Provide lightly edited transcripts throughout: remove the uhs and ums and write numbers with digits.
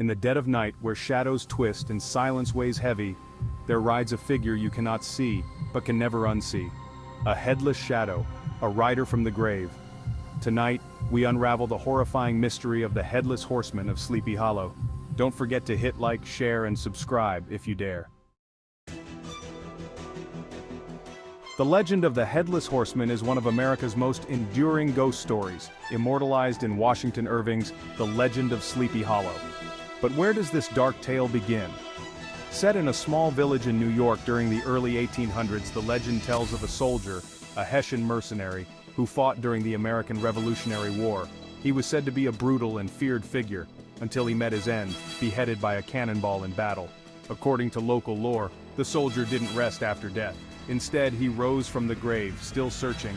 In the dead of night, where shadows twist and silence weighs heavy, there rides a figure you cannot see, but can never unsee. A headless shadow, a rider from the grave. Tonight, we unravel the horrifying mystery of the Headless Horseman of Sleepy Hollow. Don't forget to hit like, share, and subscribe if you dare. The legend of the Headless Horseman is one of America's most enduring ghost stories, immortalized in Washington Irving's The Legend of Sleepy Hollow. But where does this dark tale begin? Set in a small village in New York during the early 1800s, the legend tells of a soldier, a Hessian mercenary, who fought during the American Revolutionary War. He was said to be a brutal and feared figure, until he met his end, beheaded by a cannonball in battle. According to local lore, the soldier didn't rest after death. Instead, he rose from the grave, still searching,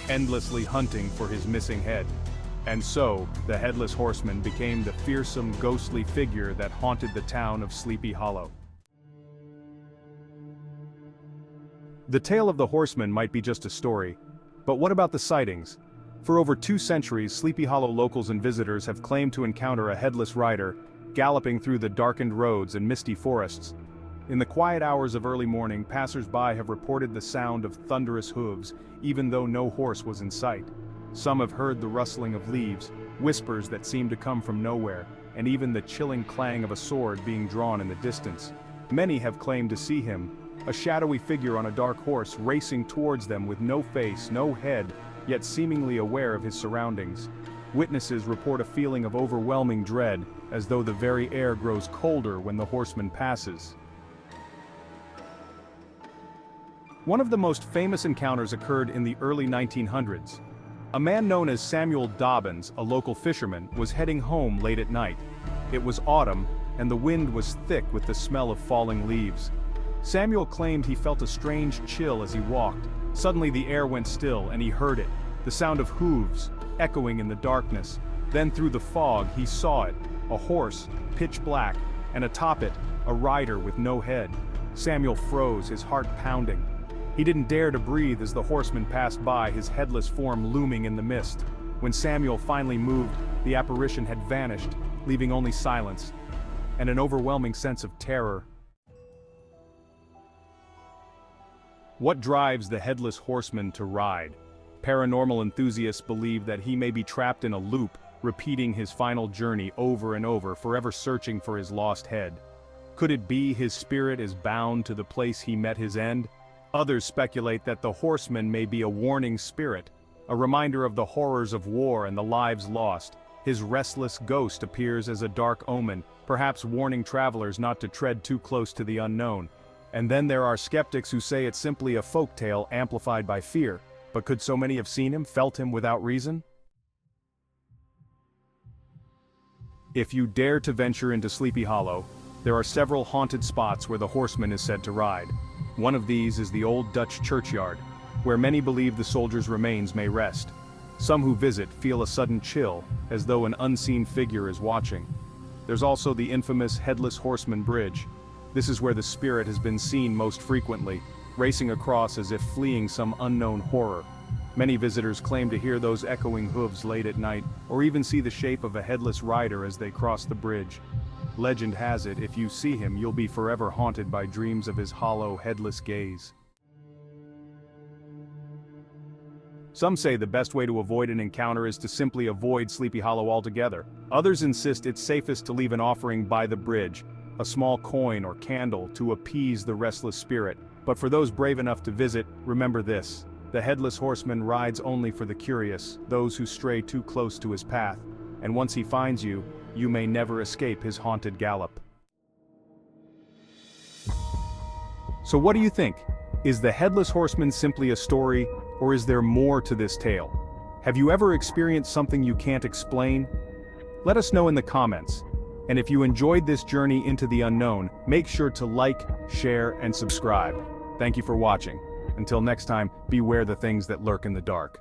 endlessly hunting for his missing head. And so, the Headless Horseman became the fearsome, ghostly figure that haunted the town of Sleepy Hollow. The tale of the horseman might be just a story, but what about the sightings? For over 2 centuries, Sleepy Hollow locals and visitors have claimed to encounter a headless rider, galloping through the darkened roads and misty forests. In the quiet hours of early morning, passers-by have reported the sound of thunderous hooves, even though no horse was in sight. Some have heard the rustling of leaves, whispers that seem to come from nowhere, and even the chilling clang of a sword being drawn in the distance. Many have claimed to see him, a shadowy figure on a dark horse racing towards them with no face, no head, yet seemingly aware of his surroundings. Witnesses report a feeling of overwhelming dread, as though the very air grows colder when the horseman passes. One of the most famous encounters occurred in the early 1900s. A man known as Samuel Dobbins, a local fisherman, was heading home late at night. It was autumn, and the wind was thick with the smell of falling leaves. Samuel claimed he felt a strange chill as he walked. Suddenly the air went still, and he heard it, the sound of hooves, echoing in the darkness. Then through the fog he saw it, a horse, pitch black, and atop it, a rider with no head. Samuel froze, his heart pounding. He didn't dare to breathe as the horseman passed by, his headless form looming in the mist. When Samuel finally moved, the apparition had vanished, leaving only silence, and an overwhelming sense of terror. What drives the Headless Horseman to ride? Paranormal enthusiasts believe that he may be trapped in a loop, repeating his final journey over and over, forever searching for his lost head. Could it be his spirit is bound to the place he met his end? Others speculate that the horseman may be a warning spirit, a reminder of the horrors of war and the lives lost. His restless ghost appears as a dark omen, perhaps warning travelers not to tread too close to the unknown. And then there are skeptics who say it's simply a folktale amplified by fear. But could so many have seen him, felt him without reason? If you dare to venture into Sleepy Hollow, there are several haunted spots where the horseman is said to ride. One of these is the old Dutch churchyard, where many believe the soldier's remains may rest. Some who visit feel a sudden chill, as though an unseen figure is watching. There's also the infamous Headless Horseman Bridge. This is where the spirit has been seen most frequently, racing across as if fleeing some unknown horror. Many visitors claim to hear those echoing hooves late at night, or even see the shape of a headless rider as they cross the bridge. Legend has it, if you see him, you'll be forever haunted by dreams of his hollow, headless gaze. Some say the best way to avoid an encounter is to simply avoid Sleepy Hollow altogether. Others insist it's safest to leave an offering by the bridge, a small coin or candle to appease the restless spirit. But for those brave enough to visit, remember this: the Headless Horseman rides only for the curious, those who stray too close to his path. And once he finds you, you may never escape his haunted gallop. So what do you think? Is the Headless Horseman simply a story, or is there more to this tale? Have you ever experienced something you can't explain? Let us know in the comments. And if you enjoyed this journey into the unknown, make sure to like, share, and subscribe. Thank you for watching. Until next time, beware the things that lurk in the dark.